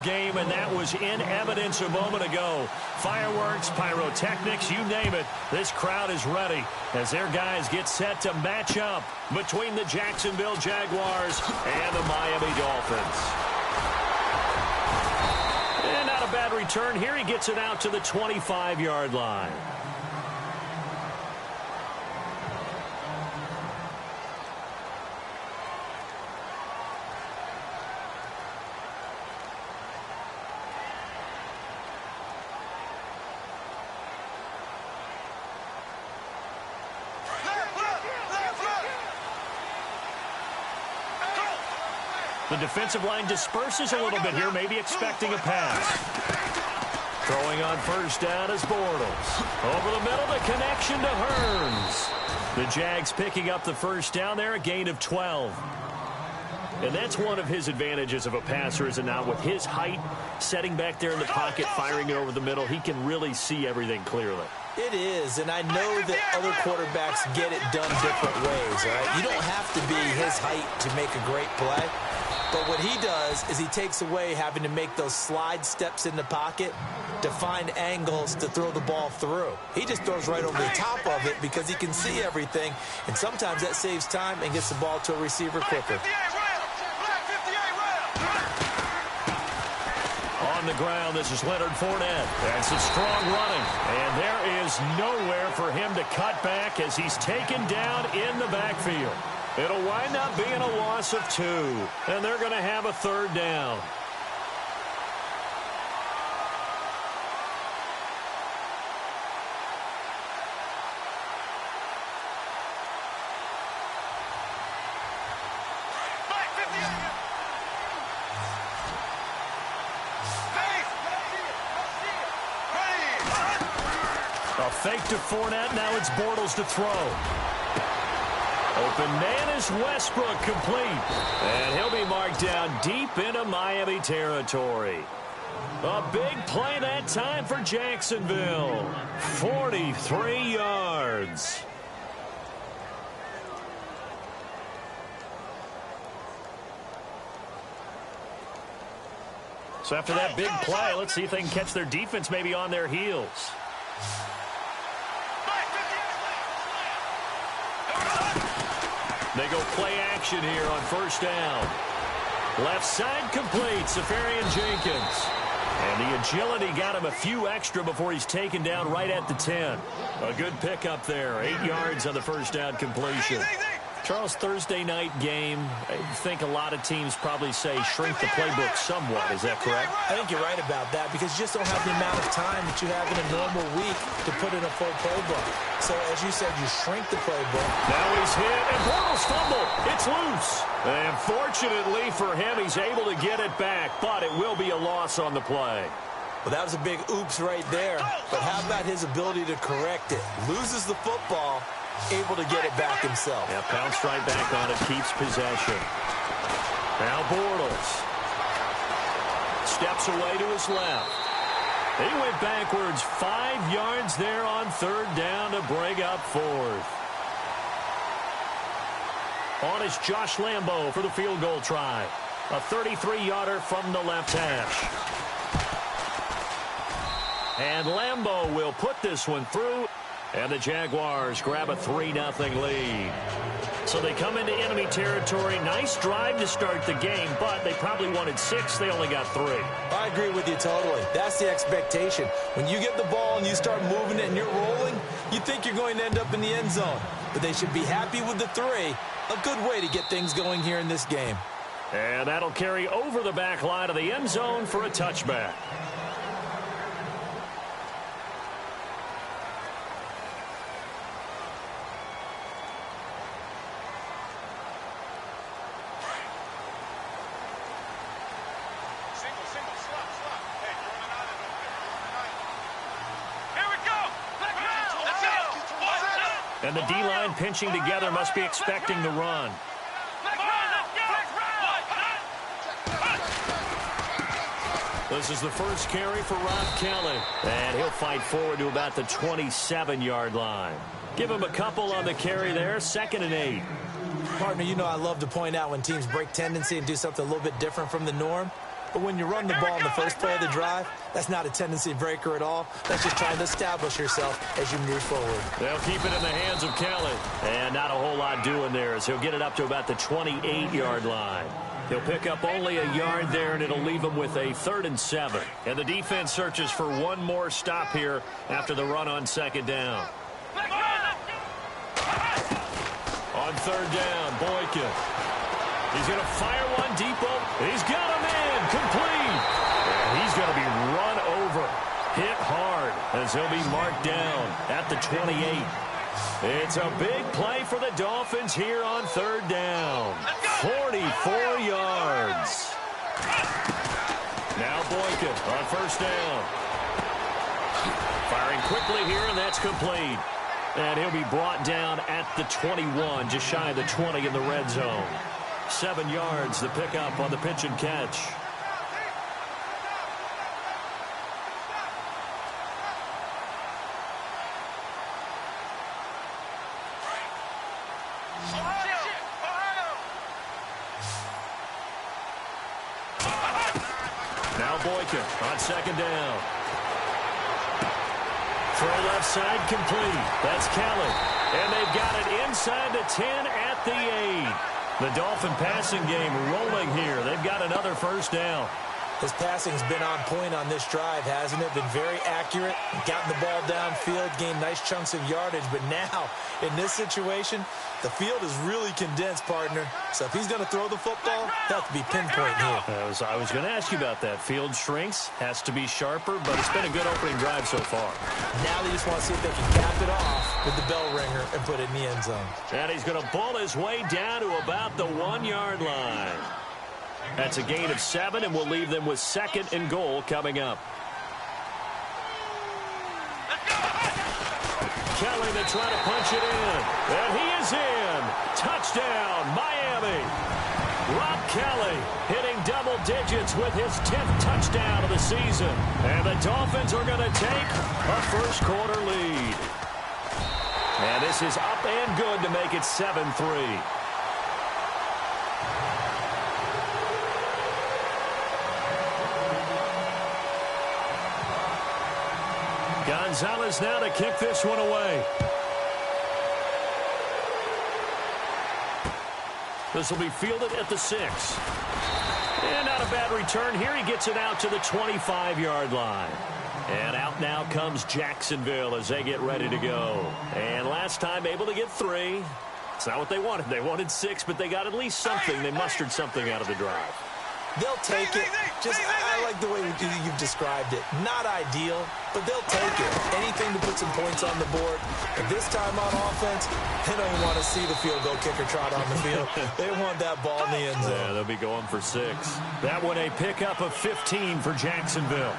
Game, and that was in evidence a moment ago. Fireworks, pyrotechnics, you name it. This crowd is ready as their guys get set to match up between the Jacksonville Jaguars and the Miami Dolphins. And not a bad return here. He gets it out to the 25-yard line. The defensive line disperses a little bit here, maybe expecting a pass. Throwing on first down is Bortles. Over the middle, the connection to Hearns. The Jags picking up the first down there, a gain of 12. And that's one of his advantages of a passer, is it not? With his height, setting back there in the pocket, firing it over the middle, he can really see everything clearly. It is, and I know that other quarterbacks get it done different ways, all right? You don't have to be his height to make a great play. But what he does is he takes away having to make those slide steps in the pocket to find angles to throw the ball through. He just throws right over the top of it because he can see everything, and sometimes that saves time and gets the ball to a receiver quicker. On the ground, this is Leonard Fournette. That's a strong running, and there is nowhere for him to cut back as he's taken down in the backfield. It'll wind up being a loss of 2, and they're going to have a third down. A fake to Fournette, now it's Bortles to throw. Open man is Westbrook, complete. And he'll be marked down deep into Miami territory. A big play that time for Jacksonville. 43 yards. So after that big play, let's see if they can catch their defense maybe on their heels. They go play action here on first down. Left side complete, Safarian Jenkins. And the agility got him a few extra before he's taken down right at the 10. A good pickup there, 8 yards on the first down completion. Charles, Thursday night game, I think a lot of teams probably say shrink the playbook somewhat. Is that correct? I think you're right about that because you just don't have the amount of time that you have in a normal week to put in a full playbook. So, as you said, you shrink the playbook. Now he's hit, and Bortles fumbled. It's loose. And fortunately for him, he's able to get it back, but it will be a loss on the play. Well, that was a big oops right there. But how about his ability to correct it? Loses the football, able to get it back himself. Yeah, pounced right back on it, keeps possession. Now Bortles steps away to his left. He went backwards 5 yards there on third down to bring up fourth. On is Josh Lambo for the field goal try. A 33-yarder from the left hash. And Lambo will put this one through. And the Jaguars grab a 3-0 lead. So they come into enemy territory. Nice drive to start the game, but they probably wanted 6. They only got 3. I agree with you totally. That's the expectation. When you get the ball and you start moving it and you're rolling, you think you're going to end up in the end zone. But they should be happy with the 3. A good way to get things going here in this game. And that'll carry over the back line of the end zone for a touchback. And the D-line pinching together, must be expecting the run. This is the first carry for Rob Kelly. And he'll fight forward to about the 27-yard line. Give him a couple on the carry there, 2nd and 8. Partner, you know I love to point out when teams break tendency and do something a little bit different from the norm. But when you run the ball in the first play of the drive, that's not a tendency breaker at all. That's just trying to establish yourself as you move forward. They'll keep it in the hands of Kelly. And not a whole lot doing there as he'll get it up to about the 28-yard line. He'll pick up only a yard there, and it'll leave him with a 3rd and 7. And the defense searches for one more stop here after the run on 2nd down. On 3rd down, Boykin. He's going to fire one deep. He's got him in. Complete. And he's going to be run over. Hit hard as he'll be marked down at the 28. It's a big play for the Dolphins here on 3rd down. 44 yards. Now Boykin on 1st down. Firing quickly here, and that's complete. And he'll be brought down at the 21, just shy of the 20 in the red zone. 7 yards to pick up on the pitch and catch. Now Boykin on 2nd down. Throw left side complete. That's Kelly. And they've got it inside the 10 at the 8. The Dolphin passing game rolling here. They've got another 1st down. His passing's been on point on this drive, hasn't it? Been very accurate. Gotten the ball downfield, gained nice chunks of yardage. But now, in this situation, the field is really condensed, partner. So if he's going to throw the football, he'll have to be pinpoint here. I was going to ask you about that. Field shrinks, has to be sharper, but it's been a good opening drive so far. Now they just want to see if they can cap it off with the bell ringer and put it in the end zone. And he's going to bull his way down to about the 1-yard line. That's a gain of 7, and we'll leave them with 2nd and goal coming up. Kelly to try to punch it in. And he is in. Touchdown, Miami. Rob Kelly hitting double digits with his 10th touchdown of the season. And the Dolphins are going to take a first-quarter lead. And this is up and good to make it 7-3. Gonzalez now to kick this one away. This will be fielded at the 6. And not a bad return here. He gets it out to the 25-yard line. And out now comes Jacksonville as they get ready to go. And last time able to get 3. It's not what they wanted. They wanted 6, but they got at least something. They mustered something out of the drive. They'll take it. I like the way you've described it. Not ideal, but they'll take it. Anything to put some points on the board. And this time on offense, they don't even want to see the field goal kicker trot on the field. They want that ball in the end zone. Yeah, they'll be going for 6. That one a pickup of 15 for Jacksonville.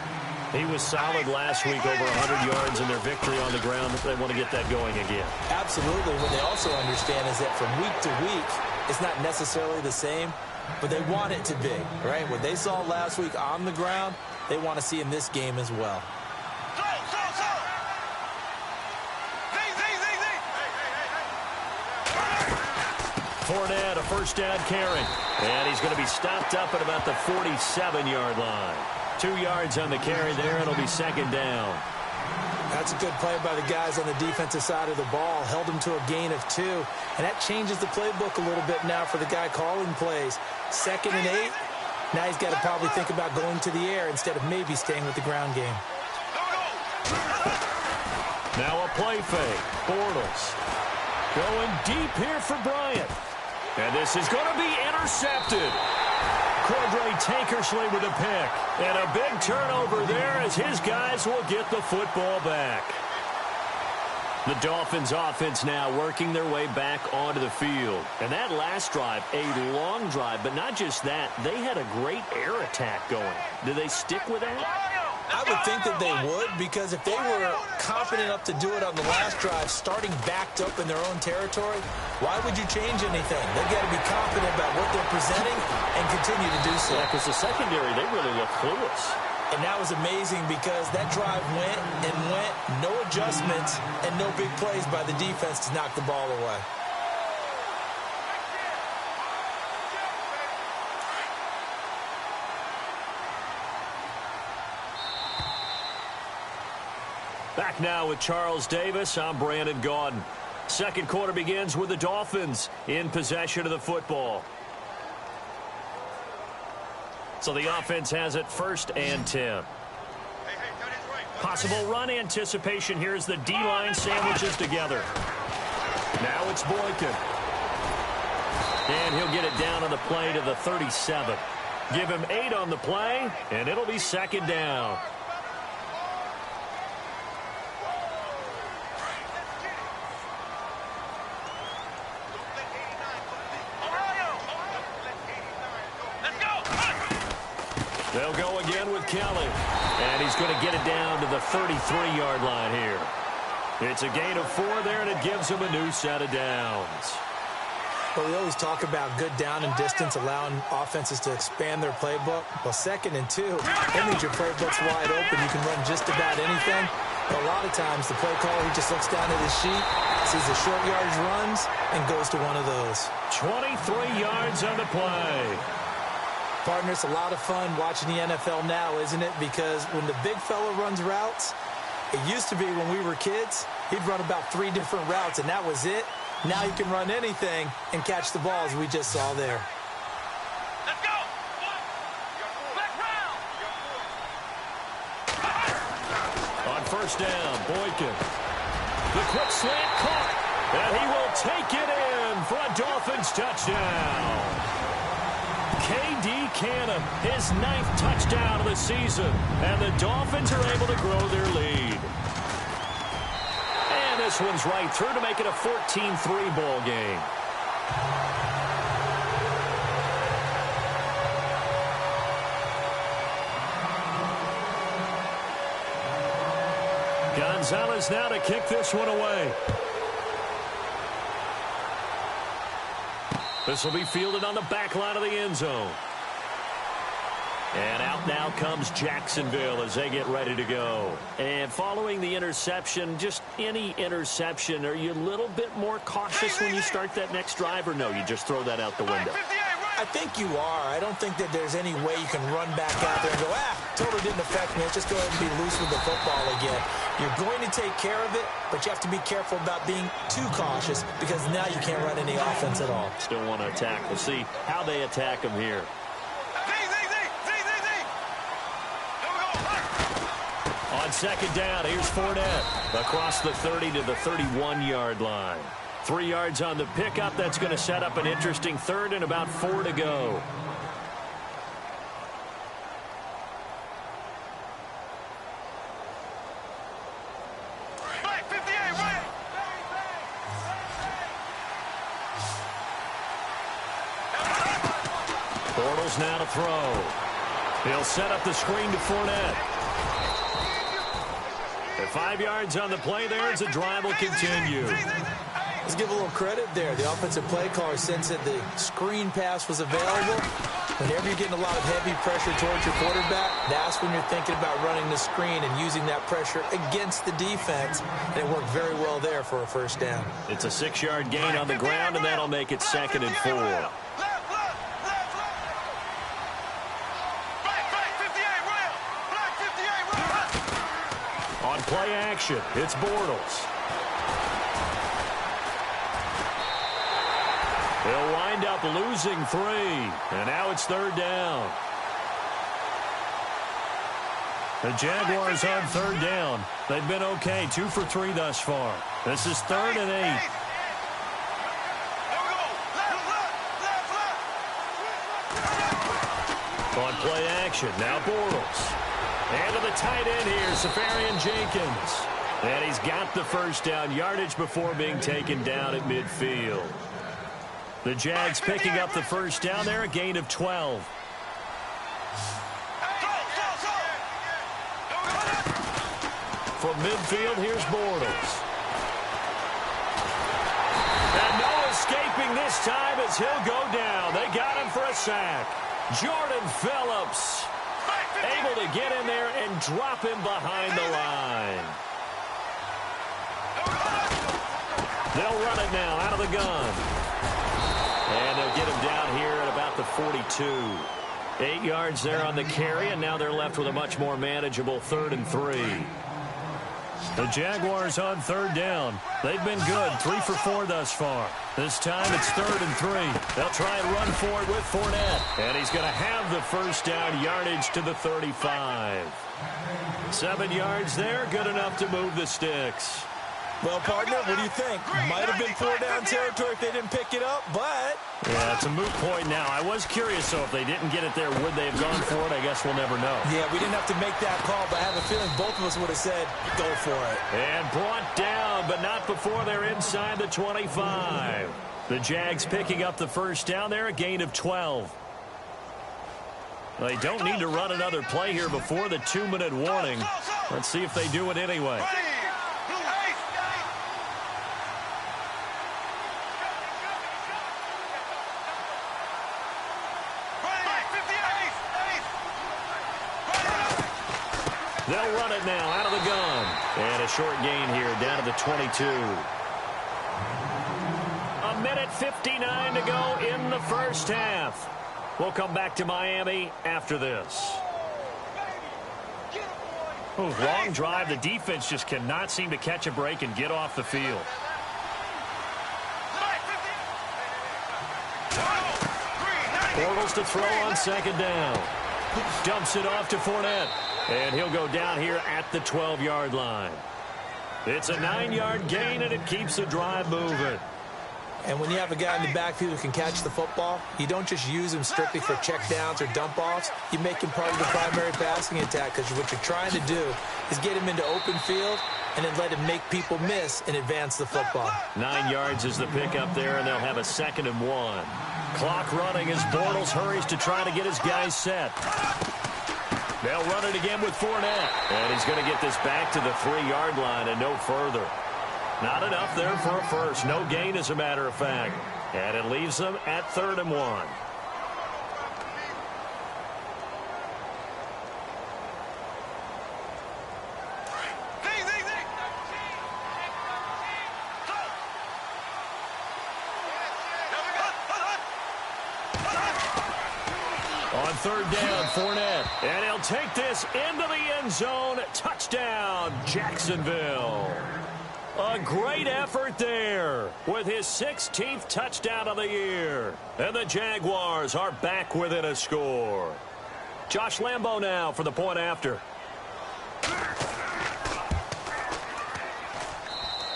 He was solid last week, over 100 yards in their victory on the ground. They want to get that going again. Absolutely. What they also understand is that from week to week, it's not necessarily the same, but they want it to be, right? What they saw last week on the ground, they want to see in this game as well. Fournette, a first down carry. And he's going to be stopped up at about the 47-yard line. 2 yards on the carry there. It'll be 2nd down. That's a good play by the guys on the defensive side of the ball. Held him to a gain of 2. And that changes the playbook a little bit now for the guy calling plays. 2nd and 8. Now he's got to probably think about going to the air instead of maybe staying with the ground game. Now a play fake. Bortles going deep here for Bryant. And this is going to be intercepted. Cordray Tankersley with a pick. And a big turnover there as his guys will get the football back. The Dolphins offense now working their way back onto the field. And that last drive, a long drive, but not just that. They had a great air attack going. Do they stick with that? I would think that they would, because if they were confident enough to do it on the last drive, starting backed up in their own territory, why would you change anything? They've got to be confident about what they're presenting and continue to do so. Yeah, because the secondary, they really look clueless. And that was amazing because that drive went and went, no adjustments, and no big plays by the defense to knock the ball away. Back now with Charles Davis. I'm Brandon Gaudin. Second quarter begins with the Dolphins in possession of the football. So the offense has it 1st and 10. Possible run anticipation here as the D-line sandwiches together. Now it's Boykin. And he'll get it down on the play to the 37. Give him 8 on the play, and it'll be 2nd down. They'll go again with Kelly. And he's going to get it down to the 33-yard line here. It's a gain of 4 there, and it gives him a new set of downs. Well, we always talk about good down and distance, allowing offenses to expand their playbook. Well, 2nd and 2, that means your playbook's wide open. You can run just about anything. But a lot of times, the play caller, he just looks down at his sheet, sees the short yardage runs, and goes to one of those. 23 yards on the play. Partner, it's a lot of fun watching the NFL now, isn't it? Because when the big fella runs routes, it used to be when we were kids, he'd run about 3 different routes, and that was it. Now he can run anything and catch the ball, as we just saw there. Let's go! Back round! On 1st down, Boykin. The quick slant caught, and he will take it in for a Dolphins touchdown. K.D. Cannon, his 9th touchdown of the season, and the Dolphins are able to grow their lead. And this one's right through to make it a 14-3 ball game. Gonzalez now to kick this one away. This will be fielded on the back line of the end zone. And out now comes Jacksonville as they get ready to go. And following the interception, just any interception, are you a little bit more cautious when you start that next drive, or no, you just throw that out the window? I think you are. I don't think that there's any way you can run back out there and go, totally didn't affect me. Let's just go ahead and be loose with the football again. You're going to take care of it, but you have to be careful about being too cautious because now you can't run any offense at all. Still want to attack. We'll see how they attack him here. On 2nd down, here's Fournette across the 30 to the 31-yard line. 3 yards on the pickup. That's going to set up an interesting 3rd and about 4 to go. Bortles now to throw. He'll set up the screen to Fournette. At 5 yards on the play there as the drive will continue. Let's give a little credit there. The offensive play caller sensed that the screen pass was available. Whenever you're getting a lot of heavy pressure towards your quarterback, that's when you're thinking about running the screen and using that pressure against the defense. And it worked very well there for a 1st down. It's a 6-yard gain on the ground, and that'll make it 2nd and 4. On play action, it's Bortles. They'll wind up losing 3, and now it's 3rd down. The Jaguars on 3rd down. They've been okay, 2 for 3 thus far. This is 3rd and 8. On play action, now Bortles. And to the tight end here, Safarian Jenkins. And he's got the 1st down, yardage before being taken down at midfield. The Jags picking up the 1st down there, a gain of 12. From midfield, here's Bortles. And no escaping this time as he'll go down. They got him for a sack. Jordan Phillips able to get in there and drop him behind the line. They'll run it now out of the gun. And they'll get him down here at about the 42. 8 yards there on the carry, and now they're left with a much more manageable 3rd and 3. The Jaguars on third down. They've been good, 3 for 4 thus far. This time it's 3rd and 3. They'll try and run for it with Fournette. And he's going to have the first down, yardage to the 35. 7 yards there, good enough to move the sticks. Well, partner, what do you think? Might have been 4-down territory if they didn't pick it up, but... Yeah, it's a moot point now. I was curious, though, if they didn't get it there, would they have gone for it? I guess we'll never know. Yeah, we didn't have to make that call, but I have a feeling both of us would have said, go for it. And brought down, but not before they're inside the 25. The Jags picking up the first down there, a gain of 12. They don't need to run another play here before the 2-minute warning. Let's see if they do it anyway. They'll run it now out of the gun. And a short gain here down to the 22. 1:59 to go in the first half. We'll come back to Miami after this. Oh, long drive. The defense just cannot seem to catch a break and get off the field. Bortles to throw on second down. Dumps it off to Fournette. And he'll go down here at the 12-yard line. It's a 9-yard gain, and it keeps the drive moving. And when you have a guy in the backfield who can catch the football, you don't just use him strictly for checkdowns or dump-offs. You make him part of the primary passing attack, because what you're trying to do is get him into open field and then let him make people miss and advance the football. 9 yards is the pickup there, and they'll have a 2nd and 1. Clock running as Bortles hurries to try to get his guys set. They'll run it again with Fournette. And he's going to get this back to the 3-yard line and no further. Not enough there for a first. No gain, as a matter of fact. And it leaves them at 3rd and 1. On 3rd down, Fournette. And he'll take this into the end zone. Touchdown, Jacksonville. A great effort there with his 16th touchdown of the year. And the Jaguars are back within a score. Josh Lambo now for the point after.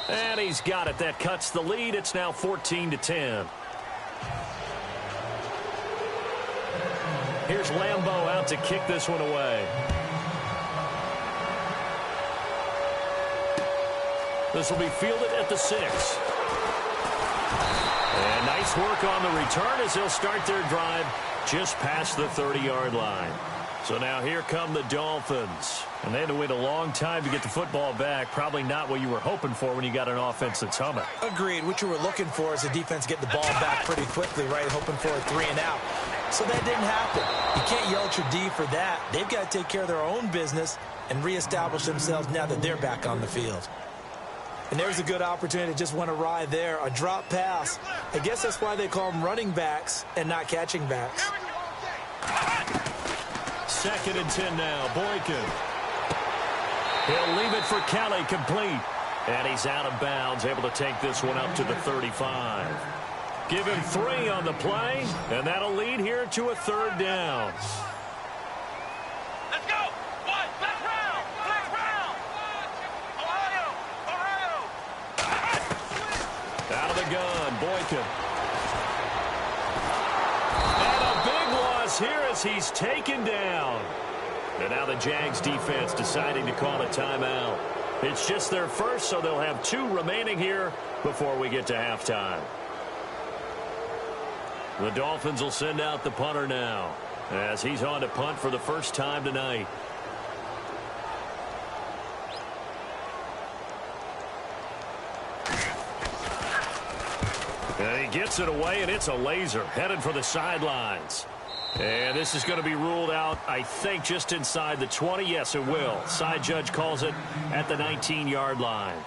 And he's got it. That cuts the lead. It's now 14-10. Here's Lambo out to kick this one away. This will be fielded at the 6. And nice work on the return as they'll start their drive just past the 30-yard line. So now here come the Dolphins. And they had to wait a long time to get the football back. Probably not what you were hoping for when you got an offense that's humming. Agreed. What you were looking for is the defense get the ball back pretty quickly, right? Hoping for a 3-and-out. So that didn't happen. You can't yell at your D for that. They've got to take care of their own business and reestablish themselves now that they're back on the field. And there's a good opportunity to just want to ride there. A drop pass. I guess that's why they call them running backs and not catching backs. 2nd and 10 now. Boykin. He'll leave it for Kelly, complete. And he's out of bounds, able to take this one up to the 35. Give him 3 on the play, and that'll lead here to a 3rd down. Let's go! One, black round! Black round! Ohio! Out of the gun, Boykin. And a big loss here as he's taken down. And now the Jags defense deciding to call a timeout. It's just their first, so they'll have 2 remaining here before we get to halftime. The Dolphins will send out the punter now as he's on to punt for the first time tonight. And he gets it away, and it's a laser headed for the sidelines. And this is going to be ruled out, I think, just inside the 20. Yes, it will. Side judge calls it at the 19-yard line.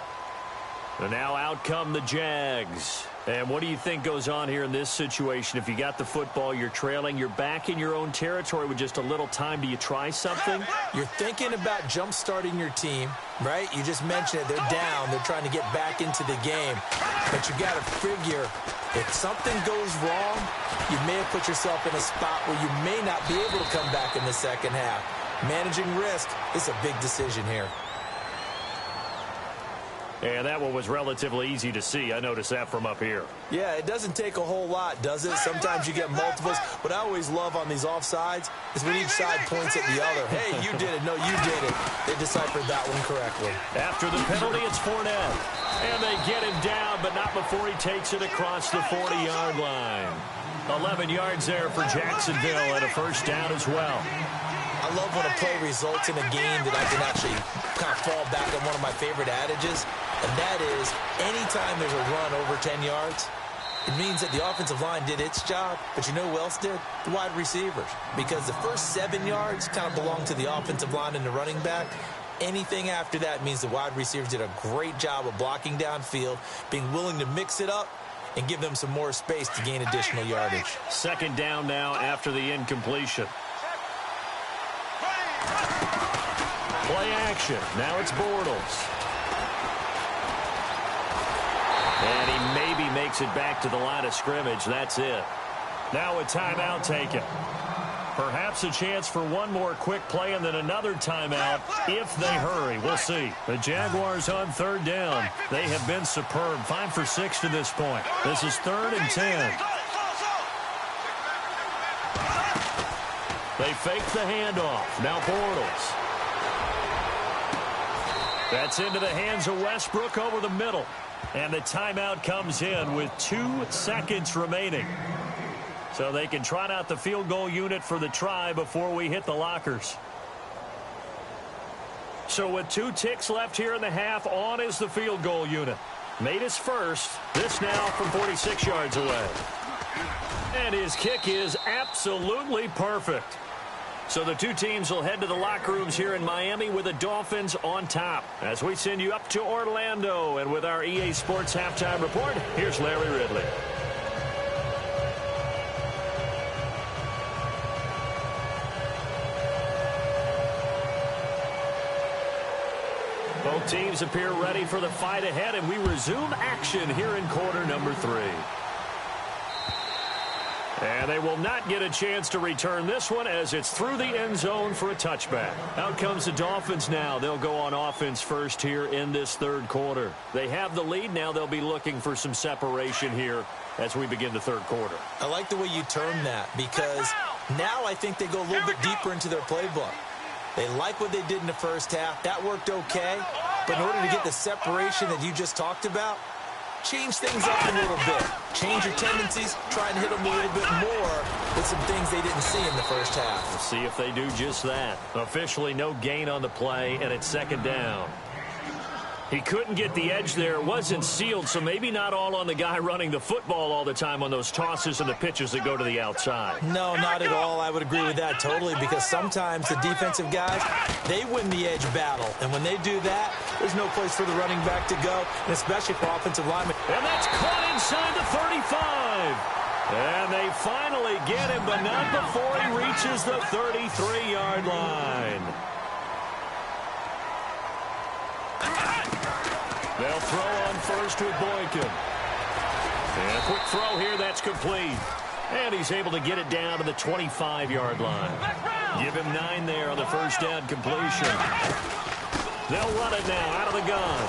And now out come the Jags. And what do you think goes on here in this situation? If you got the football, you're trailing, you're back in your own territory with just a little time. Do you try something? You're thinking about jump-starting your team, right? You just mentioned it. They're down. They're trying to get back into the game. But you got to figure, if something goes wrong, you may have put yourself in a spot where you may not be able to come back in the second half. Managing risk is a big decision here. And that one was relatively easy to see. I noticed that from up here. Yeah, it doesn't take a whole lot, does it? Sometimes you get multiples. What I always love on these offsides is when each side points at the other. Hey, you did it. No, you did it. They deciphered that one correctly. After the penalty, it's Fournette. And they get him down, but not before he takes it across the 40-yard line. 11 yards there for Jacksonville and a first down as well. I love when a play results in a game that I can actually kind of fall back on one of my favorite adages, and that is anytime there's a run over 10 yards, it means that the offensive line did its job, but you know who else did? The wide receivers. Because the first 7 yards kind of belong to the offensive line and the running back. Anything after that means the wide receivers did a great job of blocking downfield, being willing to mix it up, and give them some more space to gain additional yardage. Second down now after the incompletion. Play action. Now it's Bortles. And he maybe makes it back to the line of scrimmage. That's it. Now a timeout taken. Perhaps a chance for one more quick play and then another timeout if they hurry. We'll see. The Jaguars on third down. They have been superb. 5 for 6 to this point. This is 3rd and 10. They fake the handoff. Now Bortles. That's into the hands of Westbrook over the middle. And the timeout comes in with 2 seconds remaining. So they can trot out the field goal unit for the try before we hit the lockers. So with 2 ticks left here in the half, on is the field goal unit. Made his first. This now from 46 yards away. And his kick is absolutely perfect. So the 2 teams will head to the locker rooms here in Miami with the Dolphins on top. As we send you up to Orlando, and with our EA Sports Halftime Report, here's Larry Ridley. Both teams appear ready for the fight ahead, and we resume action here in quarter number 3. And they will not get a chance to return this one as it's through the end zone for a touchback. Out comes the Dolphins now. They'll go on offense first here in this third quarter. They have the lead. Now they'll be looking for some separation here as we begin the third quarter. I like the way you term that, because now I think they go a little bit deeper into their playbook. They like what they did in the first half. That worked okay. But in order to get the separation that you just talked about, change things up a little bit. Change your tendencies. Try and hit them a little bit more with some things they didn't see in the first half. We'll see if they do just that. Officially no gain on the play, and it's second down. He couldn't get the edge there. It wasn't sealed, so maybe not all on the guy running the football all the time on those tosses and the pitches that go to the outside. No, not at all. I would agree with that totally, because sometimes the defensive guys, they win the edge battle. And when they do that, there's no place for the running back to go, and especially for offensive linemen. And that's caught inside the 35. And they finally get him, but not before he reaches the 33-yard line. They'll throw on first with Boykin. And a quick throw here, that's complete. And he's able to get it down to the 25-yard line. Give him 9 there on the first down completion. They'll run it now out of the gun.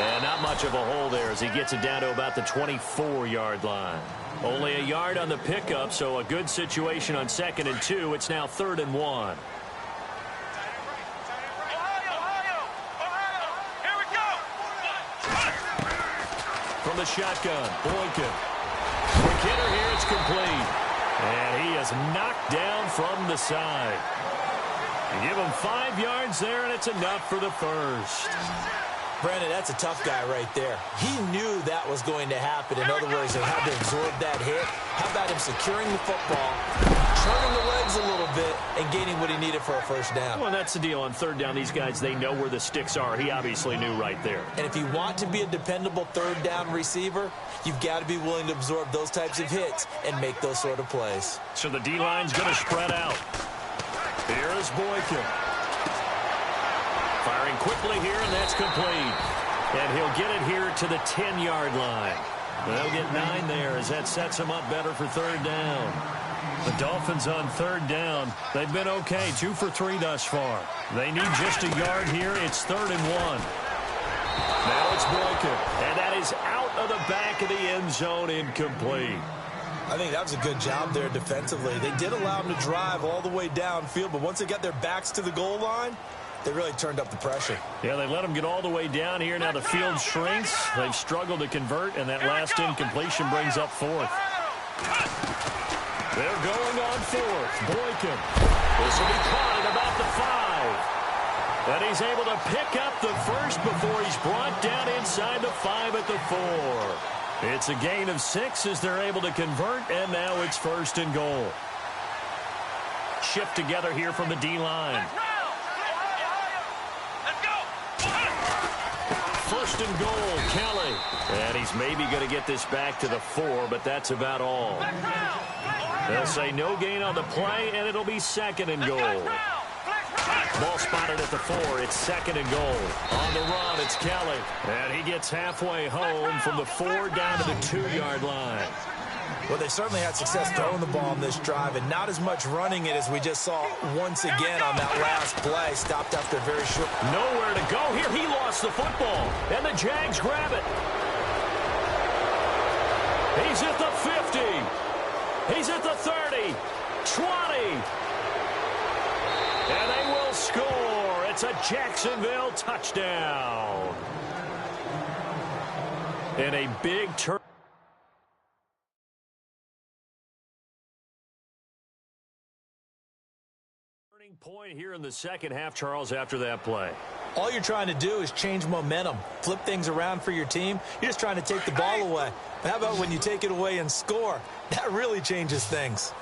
And not much of a hole there as he gets it down to about the 24-yard line. Only a yard on the pickup, so a good situation on 2nd and 2. It's now 3rd and 1. From the shotgun, Boykin. Quick hitter here, it's complete. And he is knocked down from the side. You give him 5 yards there, and it's enough for the first. Brandon, that's a tough guy right there. He knew that was going to happen. In other words, he had to absorb that hit. How about him securing the football, turning the legs a little bit and gaining what he needed for a first down. Well, that's the deal. On third down, these guys, they know where the sticks are. He obviously knew right there. And if you want to be a dependable third down receiver, you've got to be willing to absorb those types of hits and make those sort of plays. So the D-line's going to spread out. Here is Boykin. Firing quickly here, and that's complete. And he'll get it here to the 10-yard line. They'll get 9 there as that sets them up better for third down. The Dolphins on third down. They've been okay, 2 for 3 thus far. They need just a yard here. It's 3rd and 1. Now it's Boykin, and that is out of the back of the end zone, incomplete. I think that was a good job there defensively. They did allow them to drive all the way downfield, but once they got their backs to the goal line, they really turned up the pressure. Yeah, they let them get all the way down here. Now the field shrinks. They've struggled to convert, and that last incompletion brings up 4th. They're going on 4th. Boykin. This will be caught at about the 5. And he's able to pick up the first before he's brought down inside the 5 at the 4. It's a gain of 6 as they're able to convert, and now it's 1st and goal. Shift together here from the D-line. 1st and goal, Kelly. And he's maybe going to get this back to the 4, but that's about all. They'll say no gain on the play, and it'll be 2nd and goal. Ball spotted at the 4. It's 2nd and goal. On the run, it's Kelly. And he gets halfway home from the 4 down to the 2-yard line. Well, they certainly had success throwing the ball on this drive, and not as much running it as we just saw once again on that last play. Stopped after very short. Nowhere to go here. He lost the football, and the Jags grab it. He's at the 50. He's at the 30. 20. And they will score. It's a Jacksonville touchdown. And a big turn. Point here in the second half, Charles, after that play. All you're trying to do is change momentum, flip things around for your team. You're just trying to take the ball away. How about when you take it away and score? That really changes things.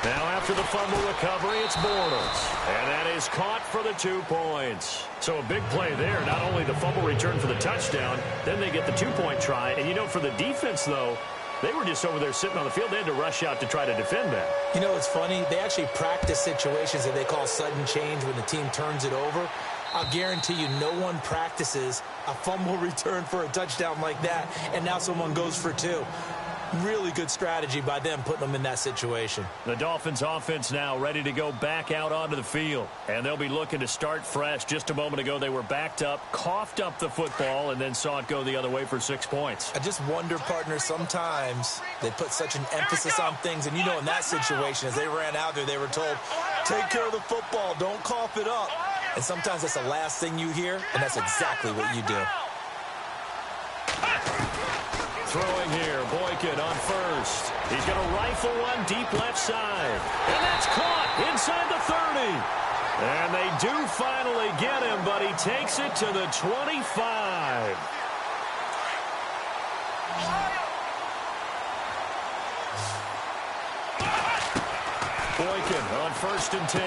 Now after the fumble recovery, it's Bortles. And that is caught for the 2 points. So a big play there. Not only the fumble return for the touchdown, then they get the 2-point try. And, you know, for the defense, though, they were just over there sitting on the field. They had to rush out to try to defend that. You know, it's funny. They actually practice situations that they call sudden change when the team turns it over. I'll guarantee you no one practices a fumble return for a touchdown like that, and now someone goes for 2. Really good strategy by them putting them in that situation. The Dolphins offense now ready to go back out onto the field. And they'll be looking to start fresh. Just a moment ago, they were backed up, coughed up the football, and then saw it go the other way for 6 points. I just wonder, partner, sometimes they put such an emphasis on things. And, you know, in that situation, as they ran out there, they were told, take care of the football, don't cough it up. And sometimes that's the last thing you hear, and that's exactly what you do. Throwing here, Boykin on first. He's going to rifle one deep left side. And that's caught inside the 30. And they do finally get him, but he takes it to the 25. Boykin on 1st and 10.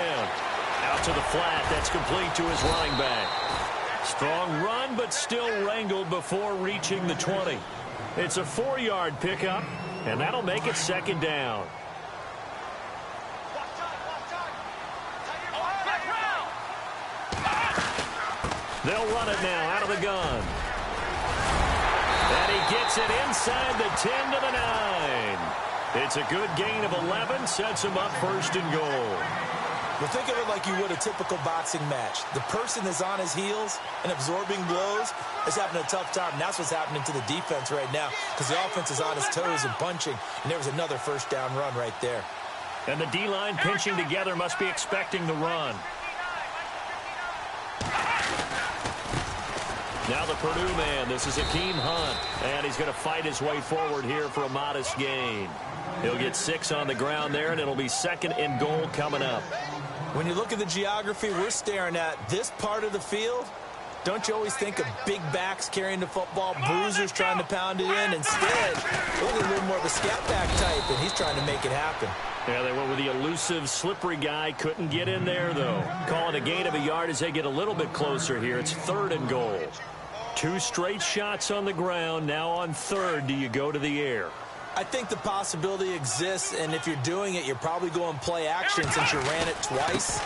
Out to the flat. That's complete to his running back. Strong run, but still wrangled before reaching the 20. It's a 4-yard pickup, and that'll make it 2nd down. They'll run it now out of the gun. And he gets it inside the 10 to the 9. It's a good gain of 11, sets him up 1st and goal. Well, think of it like you would a typical boxing match. The person is on his heels and absorbing blows is having a tough time. And that's what's happening to the defense right now because the offense is on his toes and punching. And there was another 1st down run right there. And the D-line pinching together must be expecting the run. Now the Purdue man. This is Akeem Hunt. And he's going to fight his way forward here for a modest gain. He'll get 6 on the ground there, and it'll be 2nd and goal coming up. When you look at the geography, we're staring at this part of the field Don't you always think of big backs carrying the football, bruisers trying to pound it in? Instead, look at a little more of a scat back type, and he's trying to make it happen. Yeah, they went with the elusive, slippery guy. Couldn't get in there, though. Call it a gain of a yard as they get a little bit closer here. It's 3rd and goal. 2 straight shots on the ground. Now on 3rd, do you go to the air? I think the possibility exists, and if you're doing it, you're probably going play action since you ran it twice.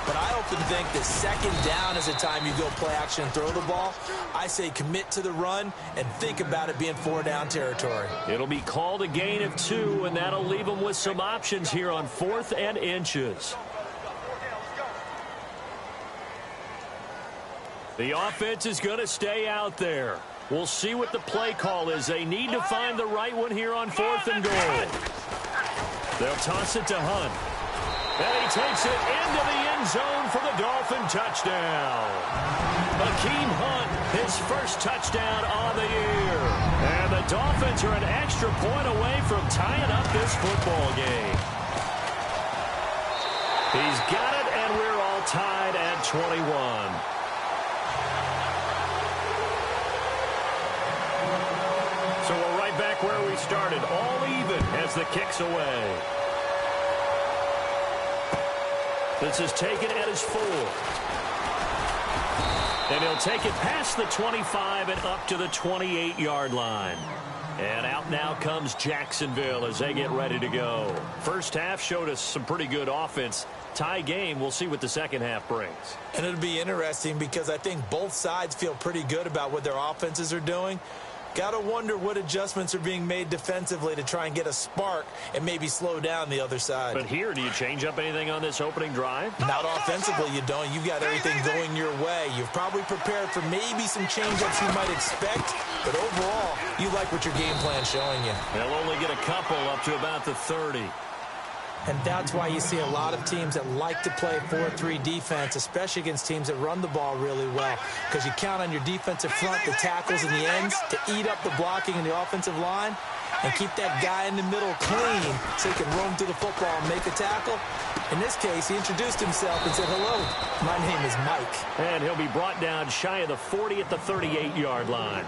But I often think that 2nd down is the time you go play action and throw the ball. I say commit to the run and think about it being 4-down territory. It'll be called a gain of 2, and that'll leave them with some options here on 4th and inches. The offense is going to stay out there. We'll see what the play call is. They need to find the right one here on 4th and goal. They'll toss it to Hunt. And he takes it into the end zone for the Dolphin touchdown. Akeem Hunt, his first touchdown on the year. And the Dolphins are an extra point away from tying up this football game. He's got it, and we're all tied at 21. So we're right back where we started, all even as the kick's away. This is taken at his 4. And he'll take it past the 25 and up to the 28-yard line. And out now comes Jacksonville as they get ready to go. First half showed us some pretty good offense. Tie game, we'll see what the second half brings. And it'll be interesting because I think both sides feel pretty good about what their offenses are doing. Got to wonder what adjustments are being made defensively to try and get a spark and maybe slow down the other side. But here, do you change up anything on this opening drive? Not offensively, you don't. You've got everything going your way. You've probably prepared for maybe some change-ups you might expect, but overall, you like what your game plan's showing you. They'll only get a couple up to about the 30. And that's why you see a lot of teams that like to play 4-3 defense, especially against teams that run the ball really well, because you count on your defensive front, the tackles and the ends, to eat up the blocking in the offensive line and keep that guy in the middle clean so he can roam through the football and make a tackle. In this case, he introduced himself and said, "Hello, my name is Mike." And he'll be brought down shy of the 40 at the 38-yard line.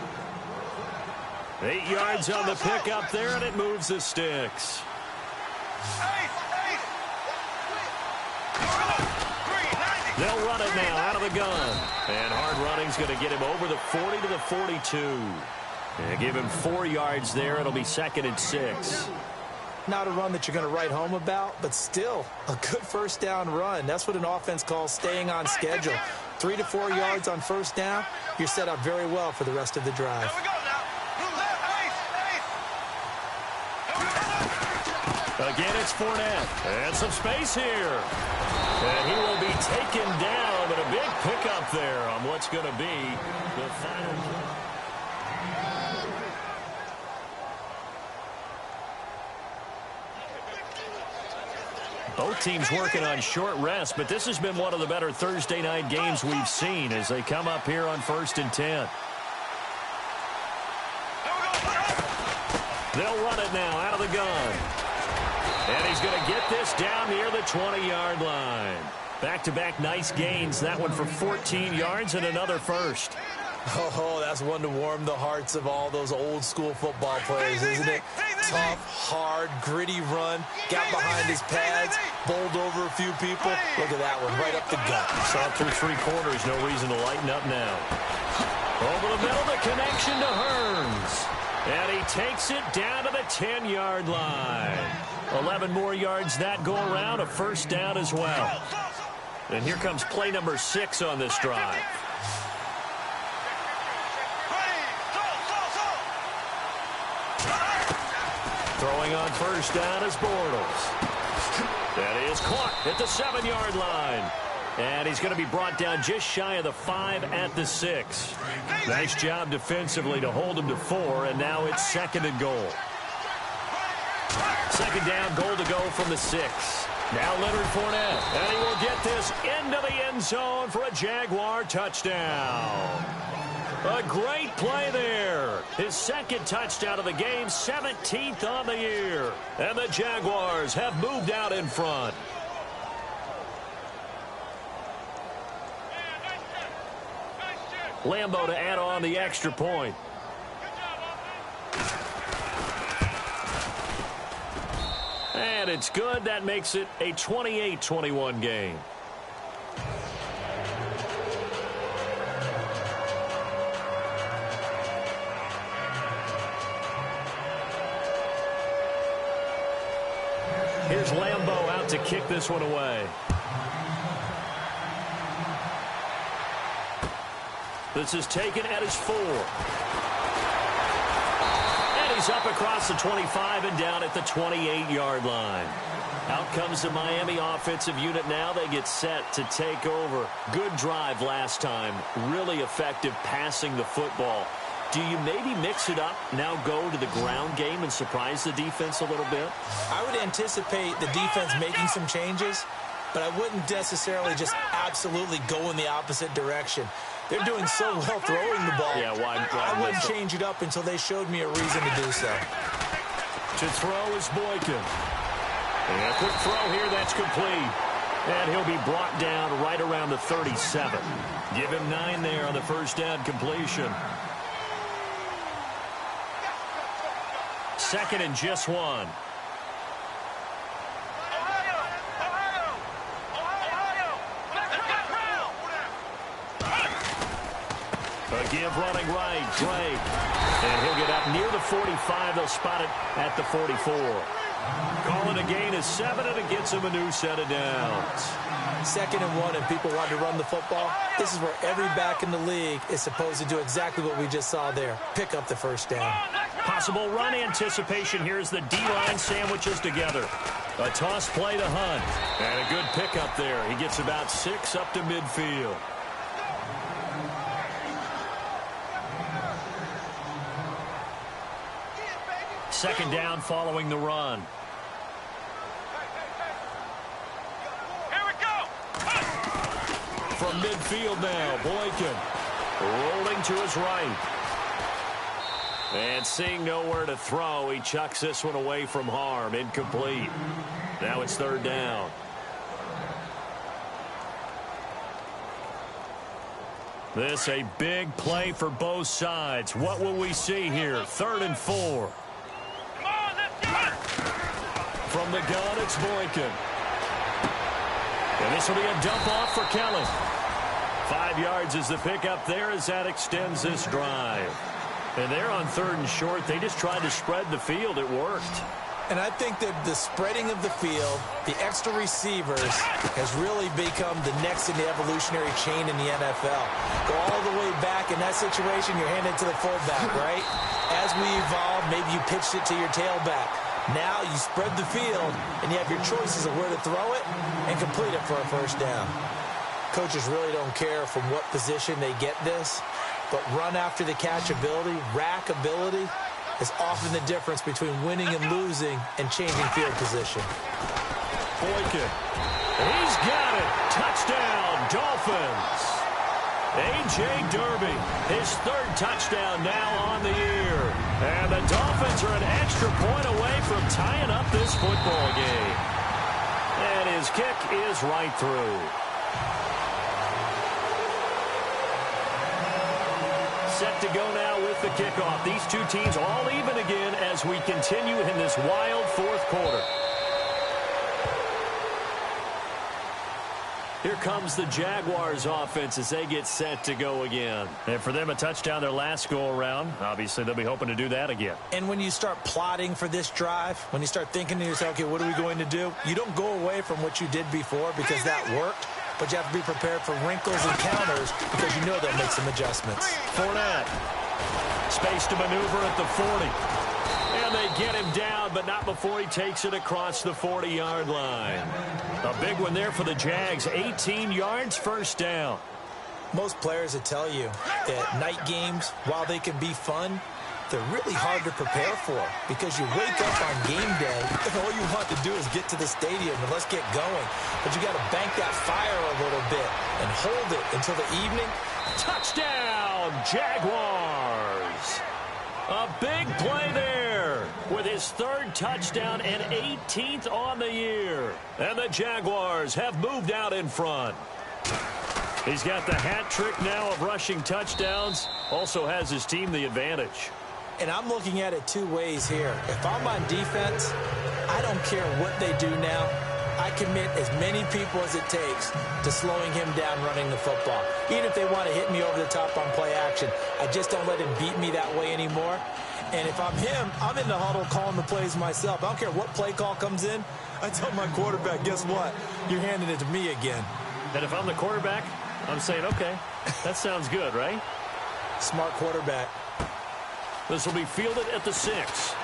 8 yards on the pickup there, and it moves the sticks. They'll run it now out of the gun. And hard running's going to get him over the 40 to the 42. And give him 4 yards there. It'll be 2nd and 6. Not a run that you're going to write home about, but still a good first down run. That's what an offense calls staying on schedule. 3 to 4 yards on first down. You're set up very well for the rest of the drive. Again, it's Fournette. And some space here. And he will be taken down, but a big pickup there on what's going to be the final play. Both teams working on short rest, but this has been one of the better Thursday night games we've seen as they come up here on 1st and 10. They'll run it now out of the gun. And he's going to get this down near the 20-yard line. Back-to-back nice gains. That one for 14 yards and another first. Oh, that's one to warm the hearts of all those old-school football players, isn't it? Tough, hard, gritty run. Got behind his pads, bowled over a few people. Look at that one, right up the gut. Saw it through 3 quarters. No reason to lighten up now. Over the middle, the connection to Hearns. And he takes it down to the 10-yard line. 11 more yards that go around, a first down as well. And here comes play number 6 on this drive. Throwing on first down is Bortles. That is caught at the 7-yard line. And he's going to be brought down just shy of the 5 at the 6. Nice job defensively to hold him to 4, and now it's 2nd and goal. 2nd down, goal to go from the 6. Now Leonard Fournette, and he will get this into the end zone for a Jaguar touchdown. A great play there. His 2nd touchdown of the game, 17th on the year. And the Jaguars have moved out in front. Lambo to add on the extra point. And it's good. That makes it a 28-21 game. Here's Lambo out to kick this one away. This is taken at his 4. And he's up across the 25 and down at the 28-yard line. Out comes the Miami offensive unit now. They get set to take over. Good drive last time. Really effective passing the football. Do you maybe mix it up, now go to the ground game and surprise the defense a little bit? I would anticipate the defense making some changes, but I wouldn't necessarily just absolutely go in the opposite direction. They're doing so well throwing the ball. Yeah, why I wouldn't change it up until they showed me a reason to do so. To throw is Boykin. And a quick throw here, that's complete. And he'll be brought down right around the 37. Give him 9 there on the first down completion. Second and just 1. Ohio! Let's A give running right, Drake. And he'll get up near the 45. They'll spot it at the 44. Calling a gain of 7, and it gets him a new set of downs. 2nd and 1, and people want to run the football. This is where every back in the league is supposed to do exactly what we just saw there. Pick up the first down. Possible run anticipation. Here's the D-line sandwiches together. A toss play to Hunt. And a good pickup there. He gets about 6 up to midfield. Second down following the run. Here we go! From midfield now, Boykin rolling to his right. And seeing nowhere to throw, he chucks this one away from harm. Incomplete. Now it's third down. This a big play for both sides. What will we see here? 3rd and 4. Come on, let's get it! From the gun, it's Boykin. And this will be a dump off for Kelly. 5 yards is the pickup there as that extends this drive. And they're on 3rd and short. They just tried to spread the field. It worked. And I think that the spreading of the field, the extra receivers, has really become the next in the evolutionary chain in the NFL. Go all the way back in that situation, you're handed to the fullback, right? As we evolve, maybe you pitched it to your tailback. Now you spread the field, and you have your choices of where to throw it and complete it for a first down. Coaches really don't care from what position they get this, but run after the catch ability, rack ability, is often the difference between winning and losing and changing field position. Boykin. He's got it. Touchdown, Dolphins. A.J. Derby, his 3rd touchdown now on the year. And the Dolphins are an extra point away from tying up this football game. And his kick is right through. Set to go now with the kickoff. These two teams all even again as we continue in this wild 4th quarter. Here comes the Jaguars offense as they get set to go again. And for them, a touchdown their last go-around. Obviously, they'll be hoping to do that again. And when you start plotting for this drive, when you start thinking to yourself, okay, what are we going to do? You don't go away from what you did before because that worked. But you have to be prepared for wrinkles and counters because you know they'll make some adjustments. Fournette. Space to maneuver at the 40. And they get him down, but not before he takes it across the 40-yard line. A big one there for the Jags. 18 yards, first down. Most players will tell you that night games, while they can be fun, they're really hard to prepare for because you wake up on game day and all you want to do is get to the stadium and let's get going. But you got to bank that fire a little bit and hold it until the evening. Touchdown, Jaguars. A big play there with his 3rd touchdown and 18th on the year. And the Jaguars have moved out in front. He's got the hat trick now of rushing touchdowns. Also has his team the advantage. And I'm looking at it two ways here. If I'm on defense, I don't care what they do now. I commit as many people as it takes to slowing him down running the football. Even if they want to hit me over the top on play action, I just don't let him beat me that way anymore. And if I'm him, I'm in the huddle calling the plays myself. I don't care what play call comes in. I tell my quarterback, guess what? You're handing it to me again. And if I'm the quarterback, I'm saying, okay, that sounds good, right? Smart quarterback. This will be fielded at the 6.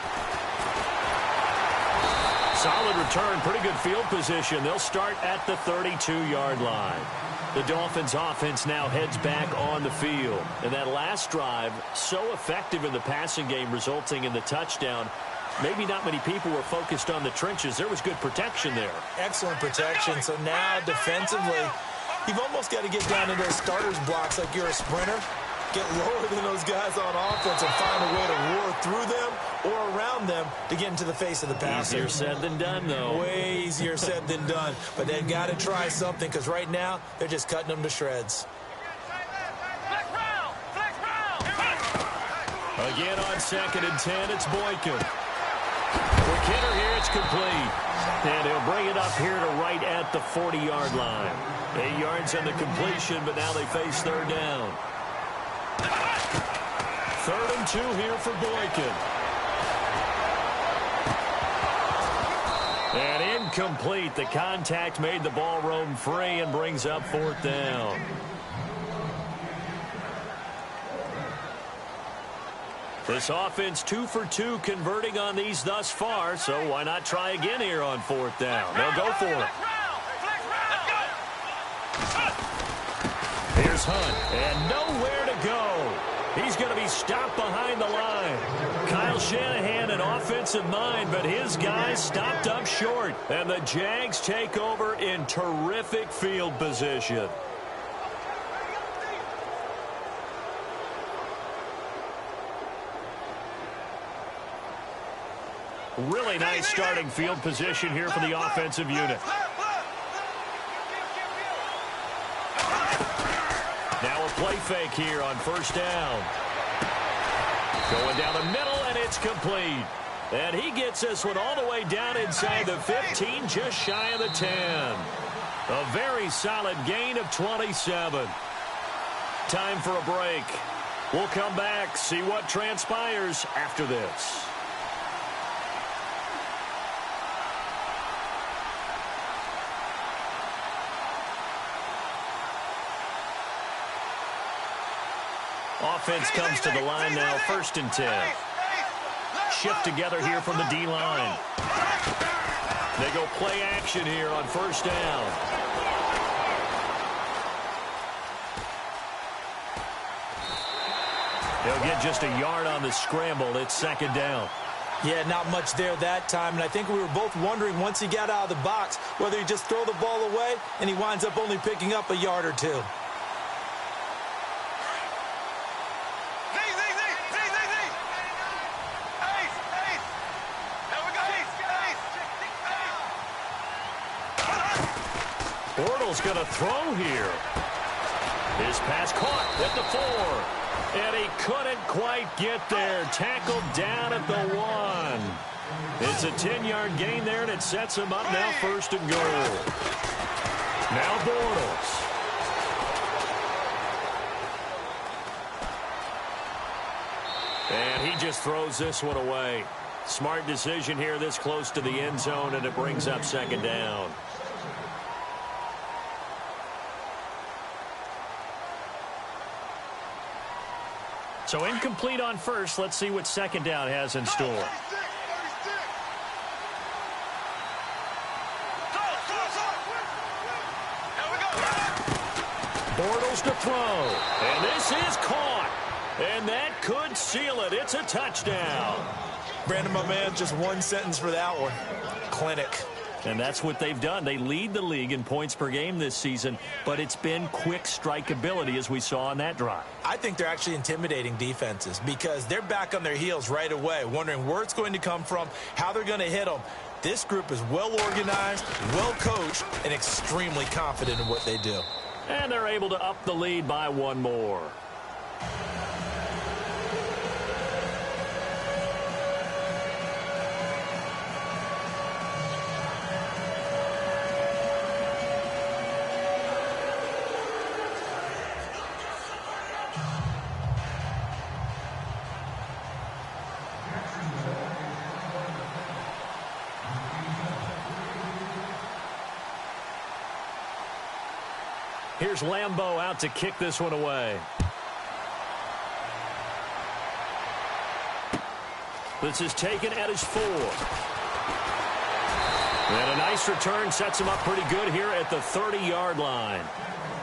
Solid return, pretty good field position. They'll start at the 32-yard line. The Dolphins offense now heads back on the field. And that last drive, so effective in the passing game, resulting in the touchdown. Maybe not many people were focused on the trenches. There was good protection there. Excellent protection. So now defensively, you've almost got to get down into those starters blocks like you're a sprinter. Get lower than those guys on offense and find a way to roar through them or around them to get into the face of the passer. Easier said than done, though. Way easier said than done. But they've got to try something because right now they're just cutting them to shreds. Again on 2nd and 10, it's Boykin. Quick hitter here, it's complete. And he'll bring it up here to right at the 40-yard line. 8 yards on the completion, but now they face 3rd down. 3rd and 2 here for Boykin. And incomplete. The contact made the ball roam free and brings up 4th down. This offense 2 for 2 converting on these thus far, so why not try again here on 4th down? They'll go for it. Here's Hunt, and nowhere to go. He's going to be stopped behind the line. Kyle Shanahan, an offensive mind, but his guys stopped up short. And the Jags take over in terrific field position. Really nice starting field position here for the offensive unit. Now a play fake here on 1st down. Going down the middle, and it's complete. And he gets this one all the way down inside the 15, just shy of the 10. A very solid gain of 27. Time for a break. We'll come back, see what transpires after this. Offense comes to the line now, 1st and 10. Shift together here from the D-line. They go play action here on 1st down. They'll get just a yard on the scramble. It's 2nd down. Yeah, not much there that time, and I think we were both wondering once he got out of the box whether he'd just throw the ball away, and he winds up only picking up a yard or two. Going to throw here. His pass caught at the 4. And he couldn't quite get there. Tackled down at the 1. It's a 10-yard gain there, and it sets him up now 1st and goal. Now Bortles. And he just throws this one away. Smart decision here this close to the end zone, and it brings up 2nd down. So incomplete on 1st. Let's see what 2nd down has in store. Bortles to throw. And this is caught. And that could seal it. It's a touchdown. Brandon, my man, just one sentence for that one. Clinic. And that's what they've done. They lead the league in points per game this season, but it's been quick strikeability as we saw on that drive. I think they're actually intimidating defenses because they're back on their heels right away, wondering where it's going to come from, how they're going to hit them. This group is well organized, well coached, and extremely confident in what they do. And they're able to up the lead by one more. Here's Lambeau out to kick this one away. This is taken at his 4. And a nice return sets him up pretty good here at the 30-yard line.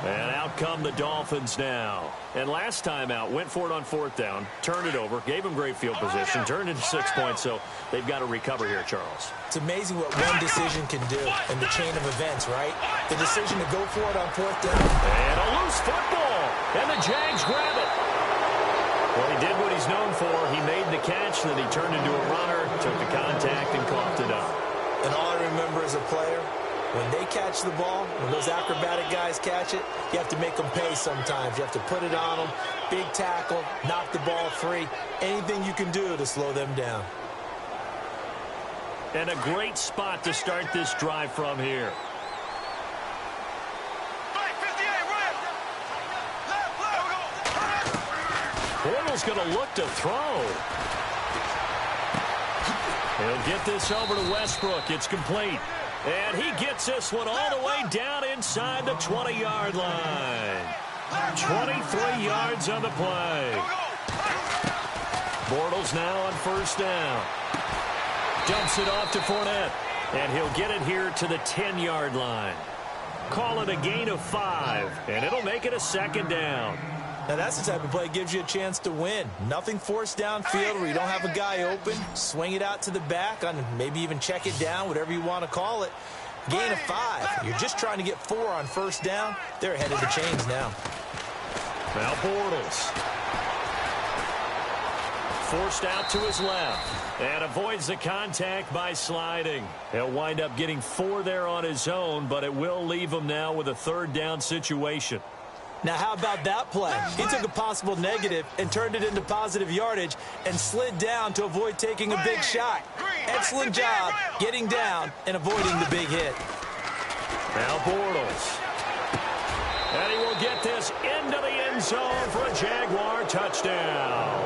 And out come the Dolphins now. And last time out, went for it on 4th down, turned it over, gave him great field position, turned into 6 points, so they've got to recover here, Charles. It's amazing what one decision can do in the chain of events, right? The decision to go for it on 4th down. And a loose football, and the Jags grab it. Well, he did what he's known for. He made the catch, then he turned into a runner, took the contact, and coughed it up. And all I remember as a player, when they catch the ball, when those acrobatic guys catch it, you have to make them pay sometimes. You have to put it on them, big tackle, knock the ball free, anything you can do to slow them down. And a great spot to start this drive from here. Bortles going to look to throw. He'll get this over to Westbrook. It's complete. And he gets this one all the way down inside the 20-yard line. 23 yards on the play. Bortles now on 1st down. Dumps it off to Fournette. And he'll get it here to the 10-yard line. Call it a gain of 5. And it'll make it a 2nd down. Now, that's the type of play that gives you a chance to win. Nothing forced downfield where you don't have a guy open. Swing it out to the back, on maybe even check it down, whatever you want to call it. Gain of 5. You're just trying to get 4 on 1st down. They're ahead of the chains now. Now Bortles. Forced out to his left. And avoids the contact by sliding. He'll wind up getting 4 there on his own, but it will leave him now with a 3rd down situation. Now, how about that play? He took a possible negative and turned it into positive yardage and slid down to avoid taking a big shot. Excellent job getting down and avoiding the big hit. Now Bortles. And he will get this into the end zone for a Jaguar touchdown.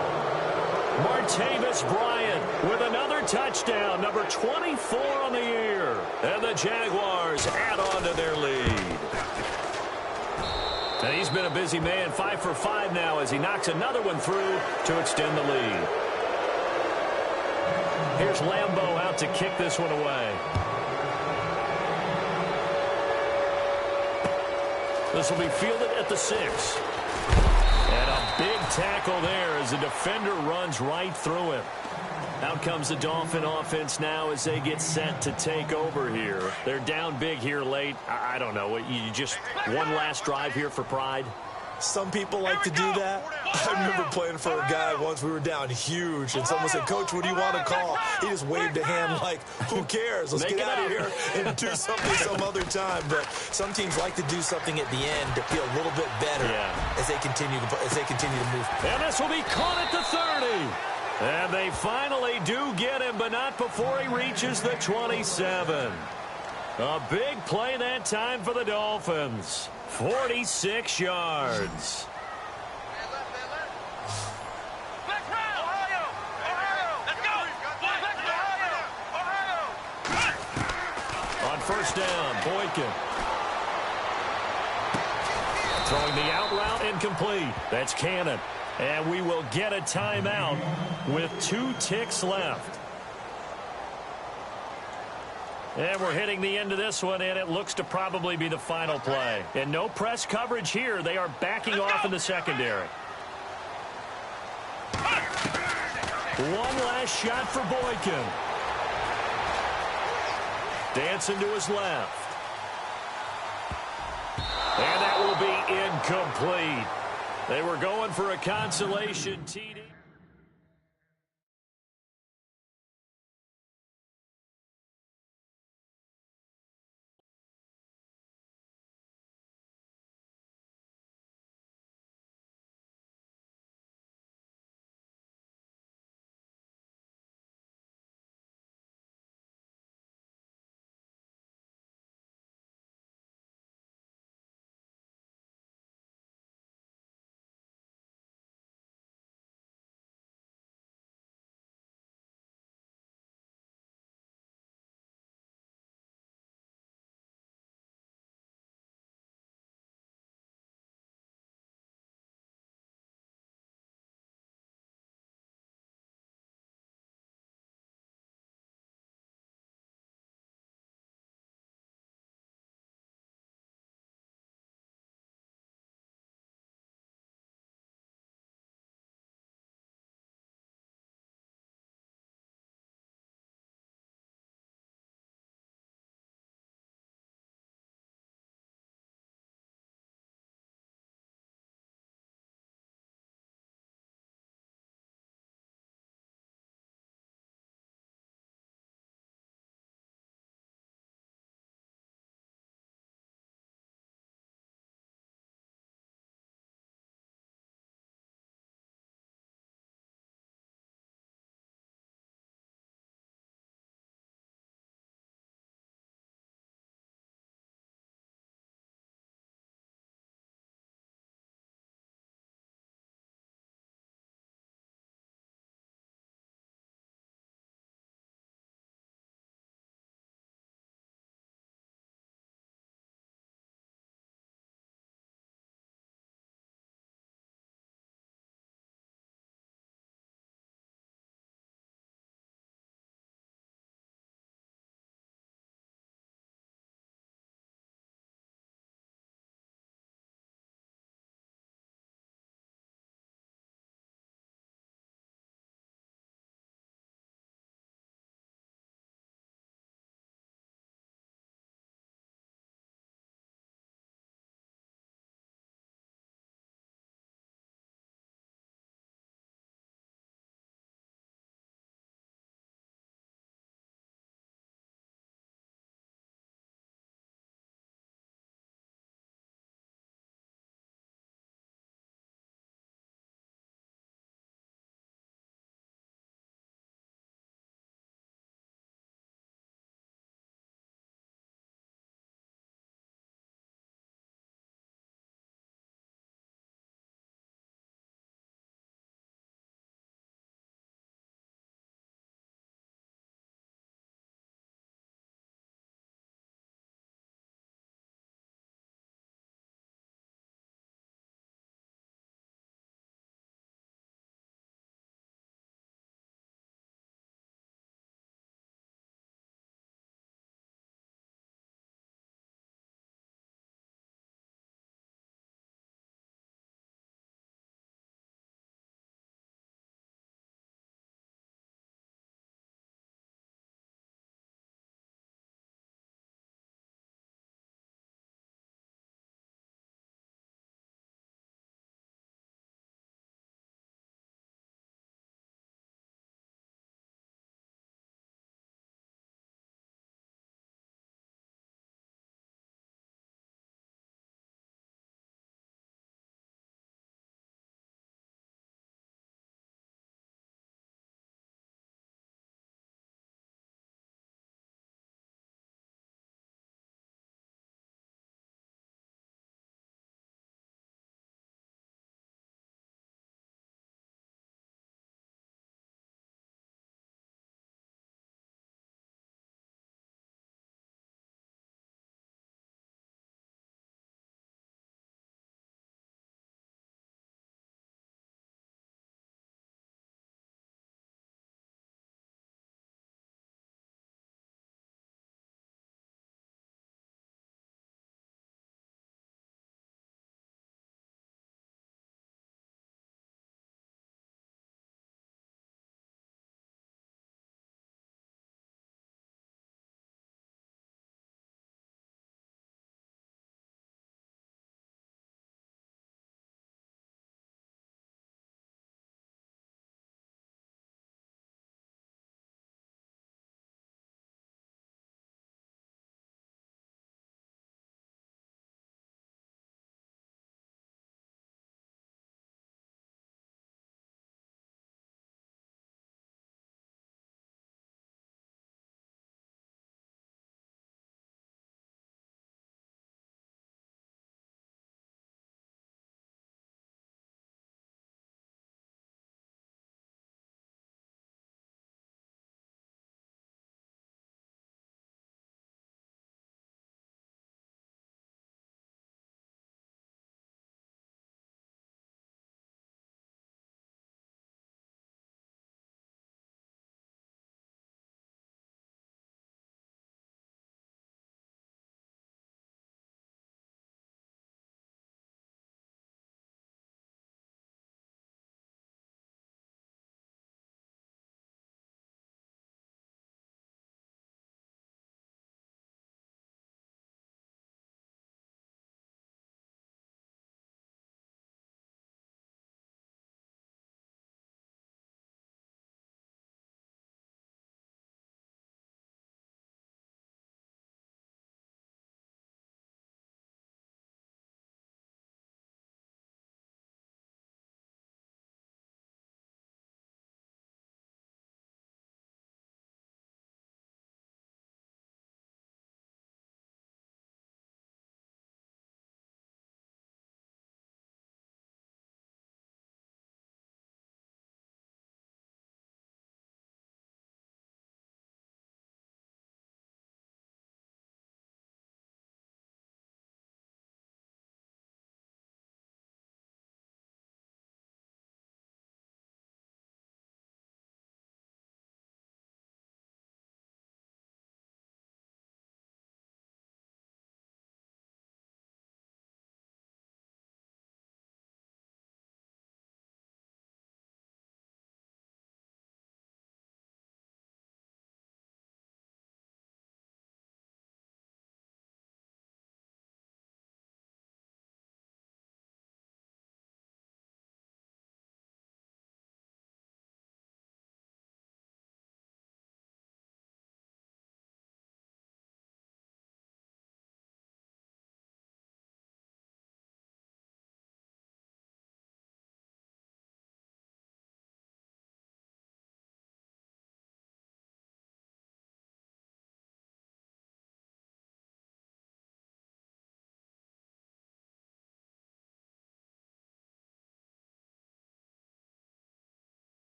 Martavis Bryant with another touchdown, number 24 on the year. And the Jaguars add on to their lead. And he's been a busy man, 5 for 5 now as he knocks another one through to extend the lead. Here's Lambeau out to kick this one away. This will be fielded at the 6. And a big tackle there as the defender runs right through him. Out comes the Dolphin offense now as they get set to take over here. They're down big here late. I don't know. You just one last drive here for pride? Some people like to do that. I remember playing for a guy once. We were down huge, and someone said, "Coach, what do you want to call?" He just waved a hand like, who cares? Let's get out of here and do something some other time. But some teams like to do something at the end to feel a little bit better as they continue to move. And this will be caught at the 30. And they finally do get him, but not before he reaches the 27. A big play that time for the Dolphins. 46 yards. On 1st down, Boykin. Throwing the out route incomplete. That's Cannon. And we will get a timeout with 2 ticks left. And we're hitting the end of this one, and it looks to probably be the final play. And no press coverage here. They are backing off in the secondary. One last shot for Boykin. Dancing to his left. And that will be incomplete. They were going for a consolation TD.